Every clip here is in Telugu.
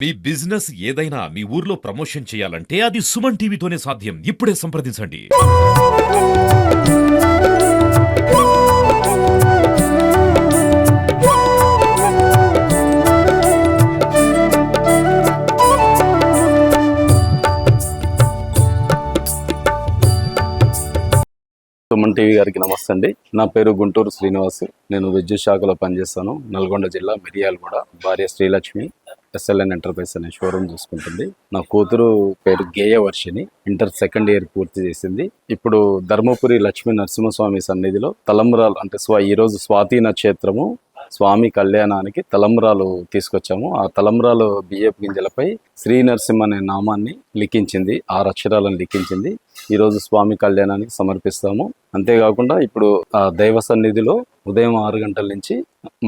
మీ బిజినెస్ ఏదైనా మీ ఊర్లో ప్రమోషన్ చేయాలంటే అది సుమన్ టీవీతోనే సాధ్యం. ఇప్పుడే సంప్రదించండి. సుమన్ టీవీ గారికి నమస్తే అండి. నా పేరు గుంటూరు శ్రీనివాస్. నేను విద్యుత్ శాఖలో పనిచేస్తాను. నల్గొండ జిల్లా మిరియాలగూడ. భార్య శ్రీలక్ష్మి SLN ఎంటర్ప్రైజ్ అనే షోరూమ్ చూసుకుంటుంది. నా కూతురు పేరు గేయవర్షిని. ఇంటర్ సెకండ్ ఇయర్ పూర్తి చేసింది. ఇప్పుడు ధర్మపురి లక్ష్మీ నరసింహస్వామి సన్నిధిలో తలంబ్రాలు అంటే ఈ రోజు స్వాతి నక్షత్రము స్వామి కళ్యాణానికి తలంబ్రాలు తీసుకొచ్చాము. ఆ తలంబ్రాలు బియ్యపు గింజలపై శ్రీ నరసింహ అనే నామాన్ని లిఖించింది, 6 అక్షరాలను లిఖించింది. ఈరోజు స్వామి కళ్యాణానికి సమర్పిస్తాము. అంతేకాకుండా ఇప్పుడు ఆ దైవ సన్నిధిలో ఉదయం 6 గంటల నుంచి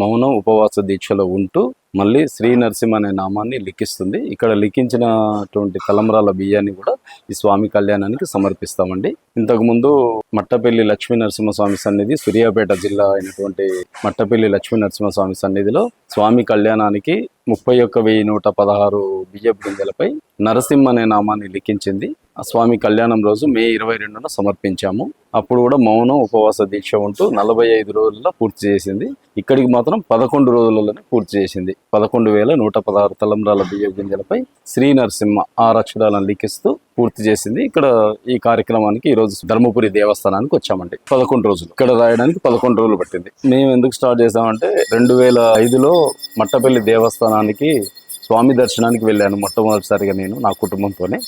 మౌనం ఉపవాస దీక్షలో ఉంటూ మళ్ళీ శ్రీ నరసింహ అనే నామాన్ని లిఖిస్తుంది. ఇక్కడ లిఖించినటువంటి తలంబ్రాల బియ్యాన్ని కూడా ఈ స్వామి కళ్యాణానికి సమర్పిస్తామండి. ఇంతకుముందు మట్టపల్లి లక్ష్మీ నరసింహస్వామి సన్నిధి, సూర్యాపేట జిల్లా అయినటువంటి మట్టపల్లి లక్ష్మీ నరసింహస్వామి సన్నిధిలో స్వామి కళ్యాణానికి 31,116 బియ్యపు గింజలపై నరసింహ అనే నామాన్ని లిఖించింది. ఆ స్వామి కళ్యాణం రోజు మే 22న సమర్పించాము. అప్పుడు కూడా మౌనం ఉపవాస దీక్ష ఉంటూ 45 రోజుల్లో పూర్తి చేసింది. ఇక్కడికి మాత్రం 11 రోజులలోనే పూర్తి చేసింది. 11,116 తలంబ్రాల బియ్యపు గింజలపై శ్రీ నరసింహ 6 అక్షరాలను లిఖిస్తూ పూర్తి చేసింది. ఇక్కడ ఈ కార్యక్రమానికి ఈరోజు ధర్మపురి దేవస్థానానికి వచ్చామండి. 11 రోజులు ఇక్కడ రాయడానికి 11 రోజులు పట్టింది. మేము ఎందుకు స్టార్ట్ చేసామంటే 2005లో మట్టపల్లి దేవస్థానానికి స్వామి దర్శనానికి వెళ్ళాను మొట్టమొదటిసారిగా నేను నా కుటుంబంతోనే.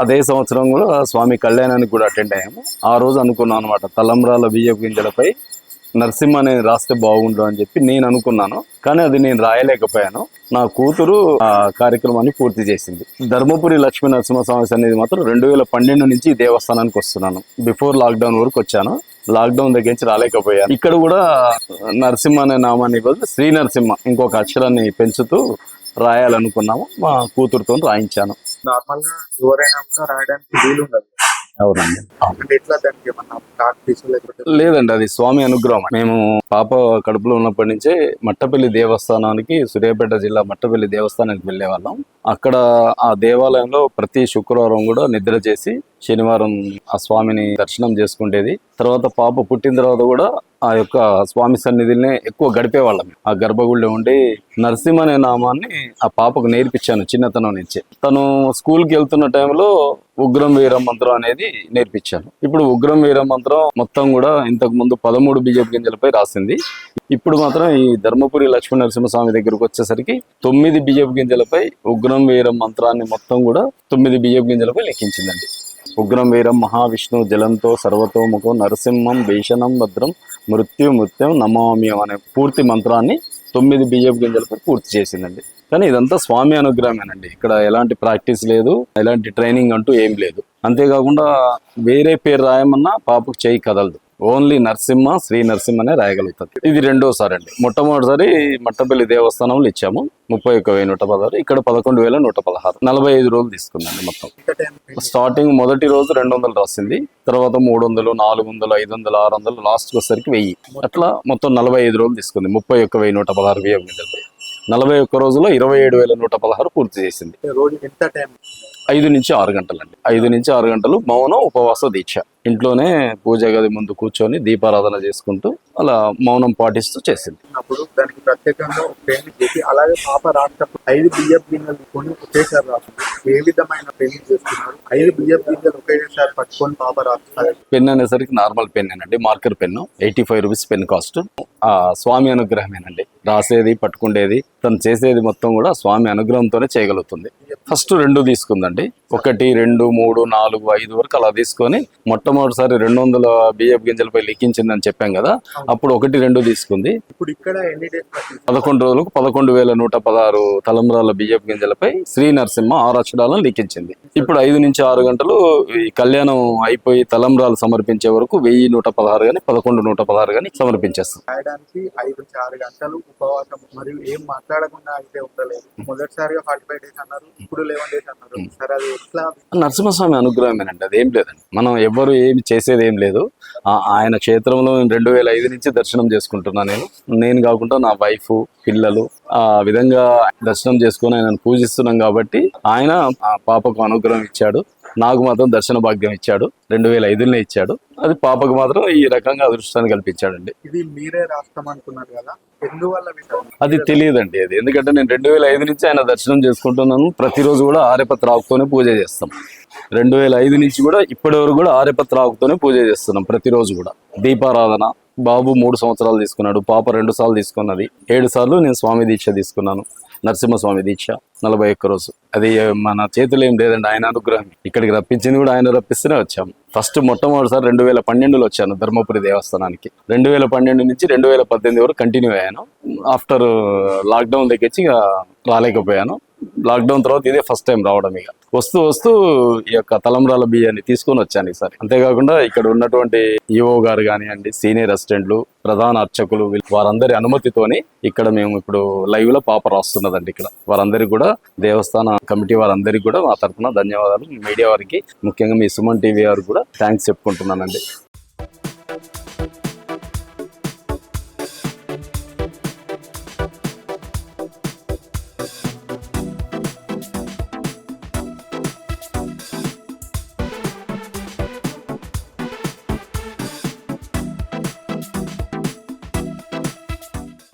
అదే సంవత్సరం కూడా స్వామి కళ్యాణానికి కూడా అటెండ్ అయ్యాము. ఆ రోజు అనుకున్నాను అనమాట, తలంబ్రాల బియ్యపు గింజలపై నరసింహ అనేది రాస్తే బాగుండు అని చెప్పి నేను అనుకున్నాను. కానీ అది నేను రాయలేకపోయాను. నా కూతురు ఆ కార్యక్రమాన్ని పూర్తి చేసింది. ధర్మపురి లక్ష్మీ నరసింహస్వామి సన్నిధి మాత్రం 2012 నుంచి ఈ దేవస్థానానికి వస్తున్నాను. బిఫోర్ లాక్డౌన్ వరకు వచ్చాను. లాక్డౌన్ దగ్గర నుంచి రాలేకపోయాను. ఇక్కడ కూడా నరసింహ అనే నామాన్ని బదులు శ్రీ నరసింహ ఇంకొక అక్షరాన్ని పెంచుతూ రాయాలనుకున్నాము. మా కూతురుతో రాయించాను. నార్మల్ గా ఎవరైనా కూడా రాయడానికి వీలు ఉండదు. అవునండి. అంటే ఎట్లా దానికి ఏమన్నా ప్రాక్టీస్ లేకపోతే? లేదండి, అది స్వామి అనుగ్రహం. మేము పాప కడుపులో ఉన్నప్పటి నుంచే మట్టపల్లి దేవస్థానానికి, సూర్యాపేట జిల్లా మట్టపల్లి దేవస్థానానికి వెళ్ళే వాళ్ళం. అక్కడ ఆ దేవాలయంలో ప్రతి శుక్రవారం కూడా నిద్ర చేసి శనివారం ఆ స్వామిని దర్శనం చేసుకుంటేది. తర్వాత పాప పుట్టిన తర్వాత కూడా ఆ యొక్క స్వామి సన్నిధిని ఎక్కువ గడిపేవాళ్ళం. ఆ గర్భగుడిలో ఉండి నరసింహ అనే నామాన్ని ఆ పాపకు నేర్పించాను చిన్నతనం నుంచి. తను స్కూల్కి వెళ్తున్న టైంలో ఉగ్రం వీర మంత్రం అనేది నేర్పించాను. ఇప్పుడు ఉగ్రం వీర మంత్రం మొత్తం కూడా ఇంతకు ముందు 13 బియ్యపు గింజలపై రాసింది. ఇప్పుడు మాత్రం ఈ ధర్మపురి లక్ష్మీ నరసింహస్వామి దగ్గరకు వచ్చేసరికి 9 బియ్యపు గింజలపై ఉగ్రం వీర మంత్రాన్ని మొత్తం కూడా 9 బియ్యపు గింజలపై లెక్కించిందండి. ఉగ్రం వీరం మహావిష్ణు జలంతో సర్వతోముఖం నరసింహం భీషణం భద్రం మృత్యుం నమామ్యం అనే పూర్తి మంత్రాన్ని 9 బియ్యపు గింజలపై పూర్తి చేసిందండి. కానీ ఇదంతా స్వామి అనుగ్రహమేనండి. ఇక్కడ ఎలాంటి ప్రాక్టీస్ లేదు, ఎలాంటి ట్రైనింగ్ అంటూ ఏం లేదు. అంతేకాకుండా వేరే పేరు రాయమన్నా పాపకు చేయి కదలదు. ఓన్లీ నరసింహ, శ్రీ నరసింహనే రాయగలుగుతుంది. ఇది రెండోసారి అండి. మొట్టమొదటిసారి మట్టపల్లి దేవస్థానంలో ఇచ్చాము 31,116. ఇక్కడ 11,116. 45 రోజులు తీసుకుందండి మొత్తం. స్టార్టింగ్ మొదటి రోజు 200 రాసింది. తర్వాత 300, 400, 500, 600, లాస్ట్కి వచ్చేసరికి 1000. అట్లా మొత్తం 45 రోజులు తీసుకుంది. 31,116 బియ్యం గింజలపై 41 రోజుల్లో 27,116 పూర్తి చేసింది. రోజు ఎంత టైం? 5 నుంచి 6 గంటలండి. 5 నుంచి 6 గంటలు మౌనం ఉపవాస దీక్ష. ఇంట్లోనే పూజ గది ముందు కూర్చొని దీపారాధన చేసుకుంటూ అలా మౌనం పాటిస్తూ చేసింది. అప్పుడు దానికి ప్రత్యేకంగా ఒక పెన్ చేసి, అలాగే పాప రాసేటప్పుడు 5 బియ్యపు గింజలు కొని ఒకేసారి రాస్తుంది. ఏ విధమైన పెన్ చేస్తున్నారు? 5 బియ్యపు గింజలు ఒకేసారి పట్టుకొని పాప రాస్తారు. పెన్ అనేసరికి నార్మల్ పెన్ అండి, marker pen. 85 rupees pen cost. ఆ స్వామి అనుగ్రహమేనండి. రాసేది పట్టుకుండేది తను చేసేది మొత్తం కూడా స్వామి అనుగ్రహంతోనే చేయగలుగుతుంది. ఫస్ట్ 2 తీసుకుందండి. 1, 2, 3, 4, 5 వరకు అలా తీసుకొని మొట్టమొదటిసారి 200 బియ్యపు గింజలపై లిఖించిందని చెప్పాం కదా, అప్పుడు 1, 2 తీసుకుంది. ఇప్పుడు ఇక్కడ ఎన్ని డేస్? 11 రోజులకు 11,116 తలంబ్రాల బియ్యపు గింజలపై శ్రీ నరసింహ 6 అక్షరాలను లిఖించింది. ఇప్పుడు 5 నుంచి 6 గంటలు ఈ కళ్యాణం అయిపోయి తలంబ్రాలు సమర్పించే వరకు 1,116 కానీ 11,116 కానీ సమర్పించేస్తాం. రాయడానికి 5 నుంచి 6 గంటలు ఉపవాసం మరియు ఏం మాట్లాడకుండా అయితే ఉండలేదు. మొదటిసారిగా 45 డేస్ అన్నారు, ఇప్పుడు 11 డేస్ అన్నారు. సరే, అది ఎట్లా? నరసింహస్వామి అనుగ్రహమేనండి, అదేం లేదండి. మనం ఎవ్వరు ఏమి చేసేది ఏం లేదు. ఆయన క్షేత్రంలో 2005 నుంచి దర్శనం చేసుకుంటున్నా. నేను కాకుండా నా వైఫ్, పిల్లలు ఆ విధంగా దర్శనం చేసుకుని ఆయనను పూజిస్తున్నాం కాబట్టి ఆయన ఆ పాపకు అనుగ్రహం ఇచ్చాడు. నాకు మాత్రం దర్శన భాగ్యం ఇచ్చాడు. 2005లోనే ఇచ్చాడు. అది పాపకు మాత్రం ఈ రకంగా అదృష్టాన్ని కల్పించాడండి. ఇది మీరే రాస్తాం అనుకున్నారు కదా, ఎందువల్ల విషయం? అది తెలియదండి. అది ఎందుకంటే నేను 2005 నుంచి ఆయన దర్శనం చేసుకుంటున్నాను. ప్రతిరోజు కూడా ఆర్యపత్ర ఆకుతోనే పూజ చేస్తాం. 2005 నుంచి కూడా ఇప్పటి వరకు కూడా ఆర్యపత్ర ఆకుతోనే పూజ చేస్తున్నాం ప్రతిరోజు కూడా. దీపారాధన. బాబు 3 సంవత్సరాలు తీసుకున్నాడు, పాప 2 సార్లు తీసుకున్నది. 7 సార్లు నేను స్వామి దీక్ష తీసుకున్నాను, నరసింహస్వామి దీక్ష 41 రోజు. అది మన చేతులు ఏం లేదండి, ఆయన అనుగ్రహం. ఇక్కడికి రప్పించింది కూడా ఆయన రప్పిస్తూనే వచ్చాము. ఫస్ట్ మొట్టమొదటిసారి 2012లో వచ్చాను ధర్మపురి దేవస్థానానికి. 2012 నుంచి 2018 వరకు కంటిన్యూ అయ్యాను. ఆఫ్టర్ లాక్డౌన్ దగ్గర ఇక రాలేకపోయాను. లాక్డౌన్ తర్వాత ఇదే ఫస్ట్ టైం రావడం. ఇక వస్తూ వస్తూ ఈ యొక్క తలంబ్రాల బియ్యాన్ని తీసుకొని వచ్చాను ఈసారి. అంతేకాకుండా ఇక్కడ ఉన్నటువంటి ఈఓ గారు కానివ్వండి, సీనియర్ అసిస్టెంట్లు, ప్రధాన అర్చకులు, వారందరి అనుమతితోని ఇక్కడ మేము ఇప్పుడు లైవ్ లో పాప రాస్తున్నదండి. ఇక్కడ వారందరికీ కూడా దేవస్థాన కమిటీ వారందరికీ కూడా మా తరఫున ధన్యవాదాలు. మీడియా వారికి ముఖ్యంగా మీ సుమన్ టీవీ వారికి కూడా థ్యాంక్స్ చెప్పుకుంటున్నానండి.